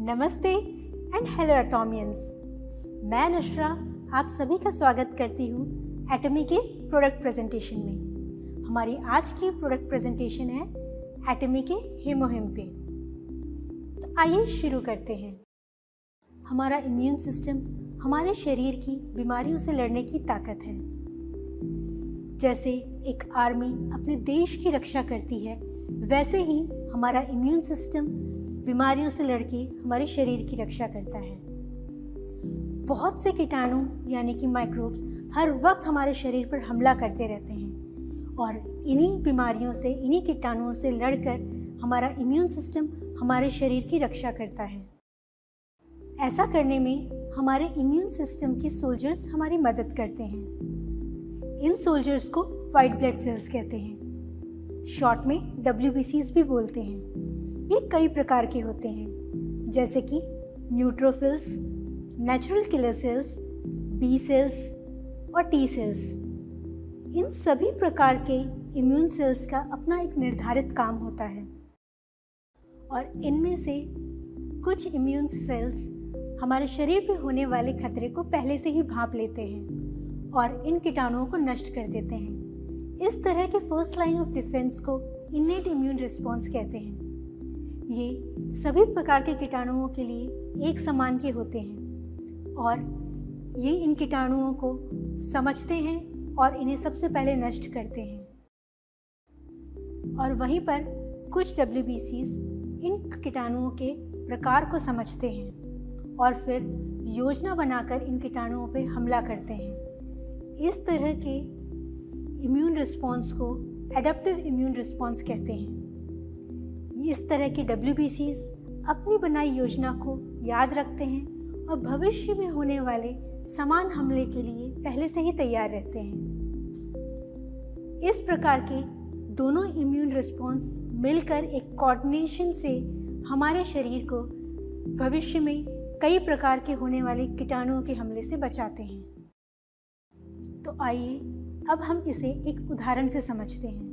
नमस्ते and hello एटॉमियंस। मैं नशरा आप सभी का स्वागत करती हूँ एटमी के प्रोडक्ट प्रेजेंटेशन में। हमारी आज की प्रोडक्ट प्रेजेंटेशन है एटमी के हेमोहिम पे। तो आइए शुरू करते हैं। हमारा इम्यून सिस्टम हमारे शरीर की बीमारियों से लड़ने की ताकत है। जैसे एक आर्मी अपने देश की रक्षा करती है, वैसे ही हमारा इम्यून सिस्टम बीमारियों से लड़के हमारे शरीर की रक्षा करता है। बहुत से कीटाणु यानी कि माइक्रोब्स हर वक्त हमारे शरीर पर हमला करते रहते हैं और इन्हीं बीमारियों से, इन्हीं कीटाणुओं से लड़कर हमारा इम्यून सिस्टम हमारे शरीर की रक्षा करता है। ऐसा करने में हमारे इम्यून सिस्टम के सोल्जर्स हमारी मदद करते हैं। इन सोल्जर्स को वाइट ब्लड सेल्स कहते हैं, शॉर्ट में WBCs भी बोलते हैं। ये कई प्रकार के होते हैं, जैसे कि neutrophils, natural killer cells, B cells और टी सेल्स। इन सभी प्रकार के इम्यून सेल्स का अपना एक निर्धारित काम होता है और इनमें से कुछ इम्यून सेल्स हमारे शरीर पर होने वाले खतरे को पहले से ही भांप लेते हैं और इन कीटाणुओं को नष्ट कर देते हैं। इस तरह के फर्स्ट लाइन ऑफ डिफेंस को इनेट इम्यून रिस्पॉन्स कहते हैं। ये सभी प्रकार के कीटाणुओं के लिए एक समान के होते हैं और ये इन कीटाणुओं को समझते हैं और इन्हें सबसे पहले नष्ट करते हैं। और वहीं पर कुछ WBCs इन कीटाणुओं के प्रकार को समझते हैं और फिर योजना बनाकर इन कीटाणुओं पर हमला करते हैं। इस तरह के इम्यून रिस्पॉन्स को एडेप्टिव इम्यून रिस्पॉन्स कहते हैं। इस तरह के WBCs अपनी बनाई योजना को याद रखते हैं और भविष्य में होने वाले समान हमले के लिए पहले से ही तैयार रहते हैं। इस प्रकार के दोनों इम्यून रिस्पॉन्स मिलकर एक कोऑर्डिनेशन से हमारे शरीर को भविष्य में कई प्रकार के होने वाले कीटाणुओं के हमले से बचाते हैं। तो आइए अब हम इसे एक उदाहरण से समझते हैं।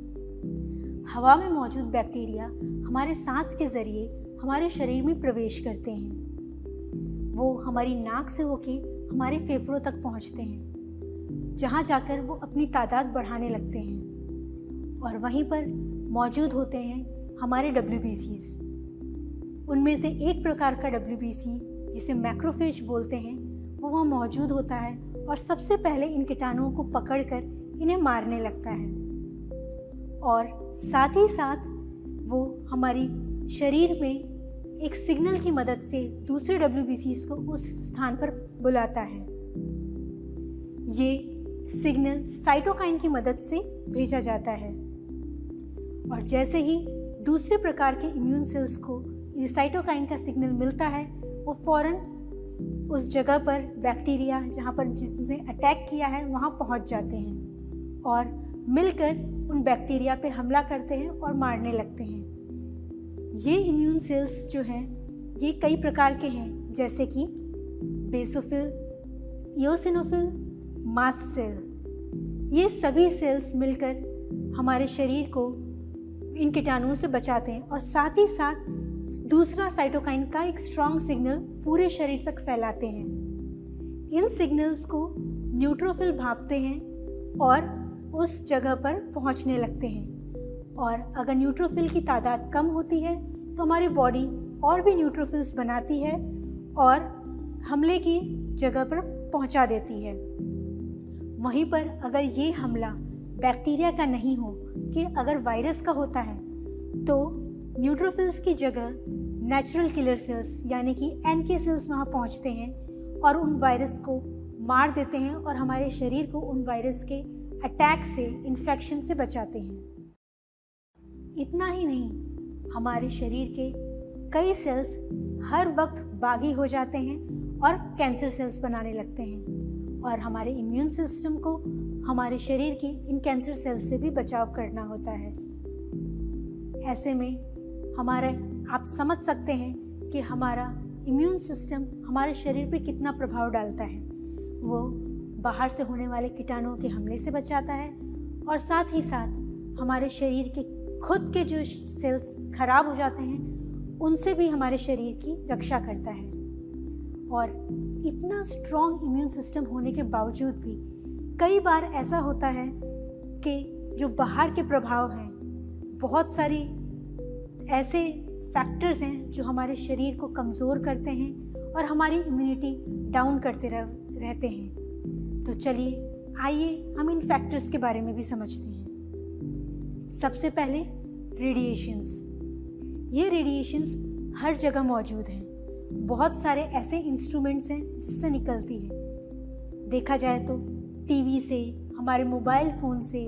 हवा में मौजूद बैक्टीरिया हमारे सांस के जरिए हमारे शरीर में प्रवेश करते हैं। वो हमारी नाक से होके हमारे फेफड़ों तक पहुंचते हैं, जहां जाकर वो अपनी तादाद बढ़ाने लगते हैं और वहीं पर मौजूद होते हैं हमारे WBCs। उनमें से एक प्रकार का WBC जिसे मैक्रोफेज बोलते हैं, वो वहाँ मौजूद होता है और सबसे पहले इन कीटाणुओं को पकड़कर इन्हें मारने लगता है और साथ ही साथ वो हमारी शरीर में एक सिग्नल की मदद से दूसरे WBCs को उस स्थान पर बुलाता है। ये सिग्नल साइटोकाइन की मदद से भेजा जाता है और जैसे ही दूसरे प्रकार के इम्यून सेल्स को ये साइटोकाइन का सिग्नल मिलता है, वो फौरन उस जगह पर बैक्टीरिया जहाँ पर जिसने अटैक किया है वहाँ पहुँच जाते हैं और मिलकर उन बैक्टीरिया पे हमला करते हैं और मारने लगते हैं। ये इम्यून सेल्स जो हैं ये कई प्रकार के हैं, जैसे कि बेसोफिल, इओसिनोफिल, मास्ट सेल। ये सभी सेल्स मिलकर हमारे शरीर को इन कीटाणुओं से बचाते हैं और साथ ही साथ दूसरा साइटोकाइन का एक स्ट्रॉन्ग सिग्नल पूरे शरीर तक फैलाते हैं। इन सिग्नल्स को न्यूट्रोफिल भांपते हैं और उस जगह पर पहुंचने लगते हैं और अगर न्यूट्रोफिल की तादाद कम होती है तो हमारी बॉडी और भी न्यूट्रोफिल्स बनाती है और हमले की जगह पर पहुंचा देती है। वहीं पर अगर ये हमला बैक्टीरिया का नहीं हो कि अगर वायरस का होता है तो न्यूट्रोफिल्स की जगह नेचुरल किलर सेल्स यानी कि NK सेल्स वहाँ पहुँचते हैं और उन वायरस को मार देते हैं और हमारे शरीर को उन वायरस के अटैक से, इन्फेक्शन से बचाते हैं। इतना ही नहीं, हमारे शरीर के कई सेल्स हर वक्त बागी हो जाते हैं और कैंसर सेल्स बनाने लगते हैं और हमारे इम्यून सिस्टम को हमारे शरीर की इन कैंसर सेल्स से भी बचाव करना होता है। ऐसे में आप समझ सकते हैं कि हमारा इम्यून सिस्टम हमारे शरीर पर कितना प्रभाव डालता है। वो बाहर से होने वाले कीटाणुओं के हमले से बचाता है और साथ ही साथ हमारे शरीर के खुद के जो सेल्स खराब हो जाते हैं उनसे भी हमारे शरीर की रक्षा करता है। और इतना स्ट्रॉन्ग इम्यून सिस्टम होने के बावजूद भी कई बार ऐसा होता है कि जो बाहर के प्रभाव हैं, बहुत सारी ऐसे फैक्टर्स हैं जो हमारे शरीर को कमज़ोर करते हैं और हमारी इम्यूनिटी डाउन करते रहते हैं। तो चलिए आइए हम इन फैक्टर्स के बारे में भी समझते हैं। सबसे पहले रेडिएशंस। ये रेडिएशंस हर जगह मौजूद हैं। बहुत सारे ऐसे इंस्ट्रूमेंट्स हैं जिससे निकलती है। देखा जाए तो टीवी से, हमारे मोबाइल फ़ोन से,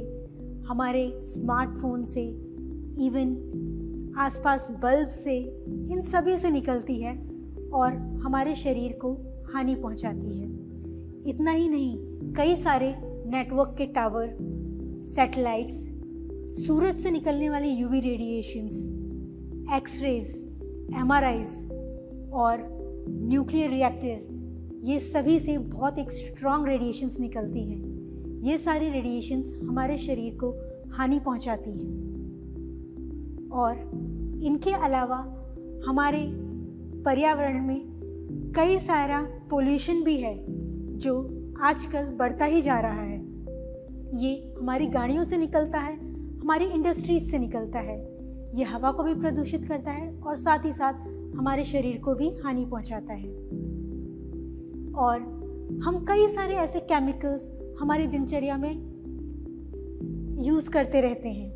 हमारे स्मार्टफोन से, इवन आसपास बल्ब से, इन सभी से निकलती है और हमारे शरीर को हानि पहुंचाती है। इतना ही नहीं, कई सारे नेटवर्क के टावर, सैटेलाइट्स, सूरज से निकलने वाले यूवी रेडिएशंस, एक्सरेज, एमआरआईज और न्यूक्लियर रिएक्टर, ये सभी से बहुत एक स्ट्रॉन्ग रेडिएशंस निकलती हैं। ये सारी रेडिएशंस हमारे शरीर को हानि पहुंचाती हैं। और इनके अलावा हमारे पर्यावरण में कई सारा पोल्यूशन भी है जो आजकल बढ़ता ही जा रहा है। ये हमारी गाड़ियों से निकलता है, हमारी इंडस्ट्रीज से निकलता है। ये हवा को भी प्रदूषित करता है और साथ ही साथ हमारे शरीर को भी हानि पहुंचाता है। और हम कई सारे ऐसे केमिकल्स हमारी दिनचर्या में यूज़ करते रहते हैं,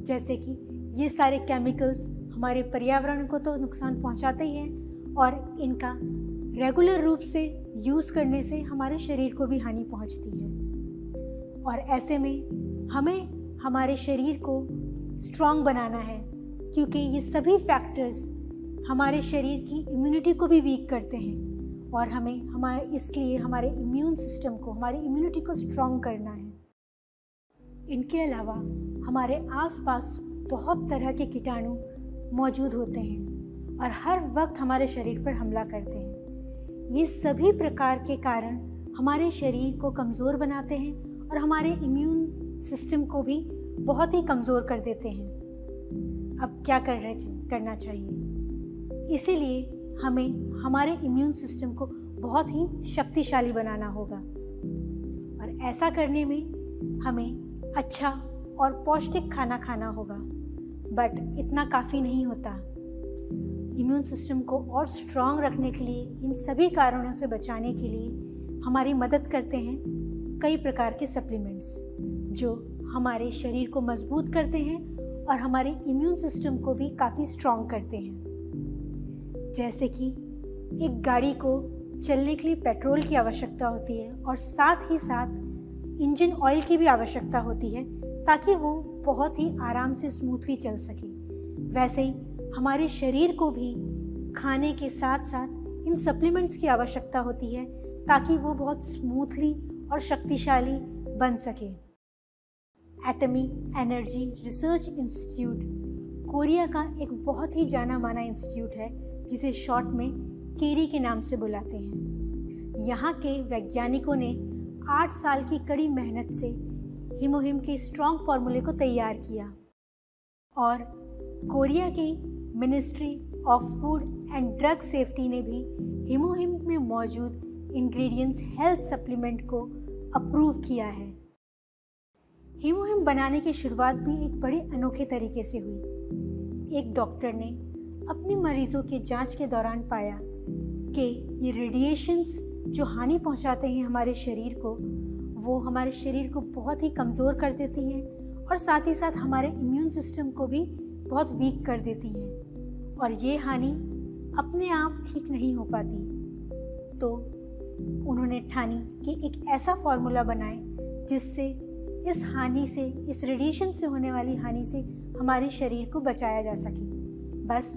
जैसे कि ये सारे केमिकल्स हमारे पर्यावरण को तो नुकसान पहुंचाते ही हैं और इनका रेगुलर रूप से यूज़ करने से हमारे शरीर को भी हानि पहुंचती है। और ऐसे में हमें हमारे शरीर को स्ट्रॉन्ग बनाना है, क्योंकि ये सभी फैक्टर्स हमारे शरीर की इम्यूनिटी को भी वीक करते हैं और इसलिए हमारे इम्यून सिस्टम को, हमारी इम्यूनिटी को स्ट्रॉन्ग करना है। इनके अलावा हमारे आसपास बहुत तरह के कीटाणु मौजूद होते हैं और हर वक्त हमारे शरीर पर हमला करते हैं। ये सभी प्रकार के कारण हमारे शरीर को कमज़ोर बनाते हैं और हमारे इम्यून सिस्टम को भी बहुत ही कमज़ोर कर देते हैं। अब क्या करना चाहिए? इसीलिए हमें हमारे इम्यून सिस्टम को बहुत ही शक्तिशाली बनाना होगा और ऐसा करने में हमें अच्छा और पौष्टिक खाना खाना होगा। बट इतना काफ़ी नहीं होता। इम्यून सिस्टम को और स्ट्रॉन्ग रखने के लिए, इन सभी कारणों से बचाने के लिए हमारी मदद करते हैं कई प्रकार के सप्लीमेंट्स जो हमारे शरीर को मजबूत करते हैं और हमारे इम्यून सिस्टम को भी काफ़ी स्ट्रॉन्ग करते हैं। जैसे कि एक गाड़ी को चलने के लिए पेट्रोल की आवश्यकता होती है और साथ ही साथ इंजन ऑयल की भी आवश्यकता होती है ताकि वो बहुत ही आराम से स्मूथली चल सके। वैसे ही हमारे शरीर को भी खाने के साथ साथ इन सप्लीमेंट्स की आवश्यकता होती है ताकि वो बहुत स्मूथली और शक्तिशाली बन सके। एटमी एनर्जी रिसर्च इंस्टीट्यूट कोरिया का एक बहुत ही जाना माना इंस्टीट्यूट है जिसे शॉर्ट में केरी के नाम से बुलाते हैं। यहाँ के वैज्ञानिकों ने 8 साल की कड़ी मेहनत से हीमोहिम के स्ट्रॉन्ग फार्मूले को तैयार किया और कोरिया की ministry of food and drug safety ने भी हीमोहिम में मौजूद इंग्रेडिएंट्स हेल्थ सप्लीमेंट को अप्रूव किया है। हीमोहिम बनाने की शुरुआत भी एक बड़े अनोखे तरीके से हुई। एक डॉक्टर ने अपने मरीजों के जांच के दौरान पाया कि ये रेडिएशंस जो हानि पहुंचाते हैं हमारे शरीर को, वो हमारे शरीर को बहुत ही कमज़ोर कर देती हैं और साथ ही साथ हमारे इम्यून सिस्टम को भी बहुत वीक कर देती हैं और ये हानि अपने आप ठीक नहीं हो पाती। तो उन्होंने ठानी कि एक ऐसा फार्मूला बनाए जिससे इस हानि से, इस रेडिएशन से होने वाली हानि से हमारे शरीर को बचाया जा सके। बस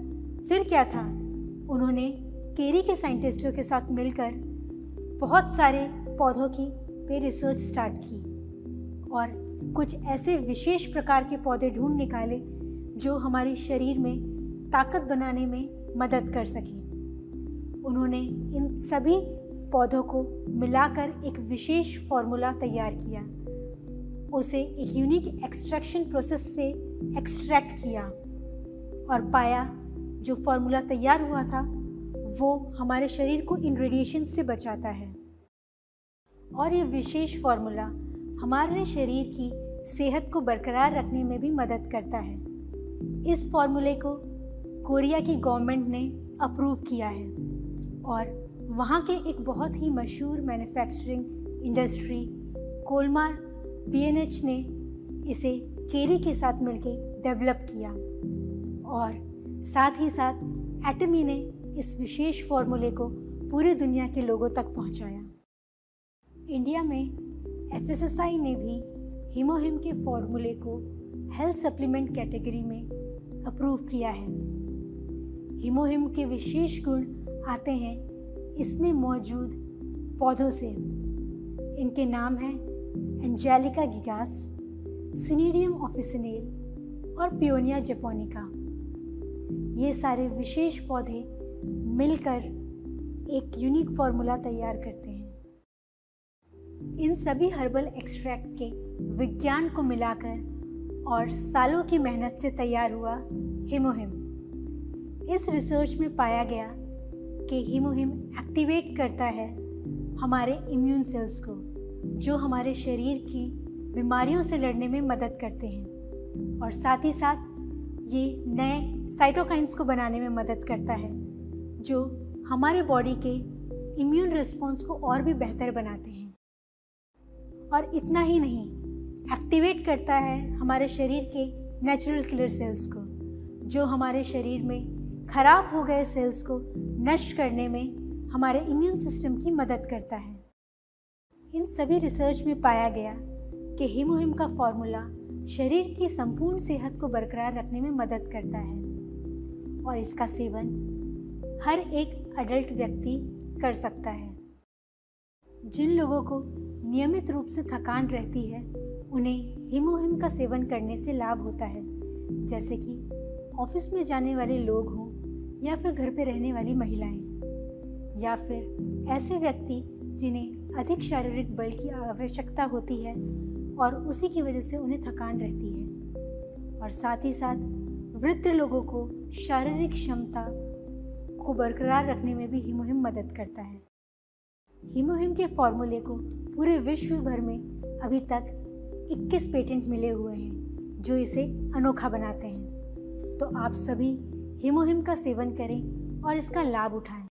फिर क्या था, उन्होंने केरी के साइंटिस्टों के साथ मिलकर बहुत सारे पौधों की पे रिसर्च स्टार्ट की और कुछ ऐसे विशेष प्रकार के पौधे ढूंढ निकाले जो हमारे शरीर में ताकत बनाने में मदद कर सके। उन्होंने इन सभी पौधों को मिलाकर एक विशेष फार्मूला तैयार किया, उसे एक यूनिक एक्सट्रैक्शन प्रोसेस से एक्सट्रैक्ट किया और पाया जो फार्मूला तैयार हुआ था वो हमारे शरीर को इन रेडिएशन से बचाता है और ये विशेष फार्मूला हमारे शरीर की सेहत को बरकरार रखने में भी मदद करता है। इस फार्मूले को कोरिया की गवर्नमेंट ने अप्रूव किया है और वहाँ के एक बहुत ही मशहूर मैन्युफैक्चरिंग इंडस्ट्री कोलमार B&H ने इसे केरी के साथ मिलकर डेवलप किया और साथ ही साथ एटमी ने इस विशेष फार्मूले को पूरी दुनिया के लोगों तक पहुंचाया। इंडिया में FSSAI ने भी हीमोहिम के फार्मूले को हेल्थ सप्लीमेंट कैटेगरी में अप्रूव किया है। हीमोहिम के विशेष गुण आते हैं इसमें मौजूद पौधों से। इनके नाम हैं एंजेलिका गिगास, सिनीडियम ऑफिसिनेल और पियोनिया जपोनिका। ये सारे विशेष पौधे मिलकर एक यूनिक फार्मूला तैयार करते हैं। इन सभी हर्बल एक्सट्रैक्ट के विज्ञान को मिलाकर और सालों की मेहनत से तैयार हुआ हीमोहिम। इस रिसर्च में पाया गया कि हीमोहिम एक्टिवेट करता है हमारे इम्यून सेल्स को, जो हमारे शरीर की बीमारियों से लड़ने में मदद करते हैं और साथ ही साथ ये नए साइटोकाइन्स को बनाने में मदद करता है, जो हमारे बॉडी के इम्यून रिस्पॉन्स को और भी बेहतर बनाते हैं। और इतना ही नहीं, एक्टिवेट करता है हमारे शरीर के नेचुरल किलर सेल्स को, जो हमारे शरीर में खराब हो गए सेल्स को नष्ट करने में हमारे इम्यून सिस्टम की मदद करता है। इन सभी रिसर्च में पाया गया कि हीमोहिम का फार्मूला शरीर की संपूर्ण सेहत को बरकरार रखने में मदद करता है और इसका सेवन हर एक अडल्ट व्यक्ति कर सकता है। जिन लोगों को नियमित रूप से थकान रहती है उन्हें हीमोहिम का सेवन करने से लाभ होता है, जैसे कि ऑफिस में जाने वाले लोग हों या फिर घर पे रहने वाली महिलाएं या फिर ऐसे व्यक्ति जिन्हें अधिक शारीरिक बल की आवश्यकता होती है और उसी की वजह से उन्हें थकान रहती है। और साथ ही साथ वृद्ध लोगों को शारीरिक क्षमता को बरकरार रखने में भी हीमोहिम मदद करता है। हीमोहिम के फार्मूले को पूरे विश्व भर में अभी तक 21 पेटेंट मिले हुए हैं, जो इसे अनोखा बनाते हैं। तो आप सभी हीमोहिम का सेवन करें और इसका लाभ उठाएं।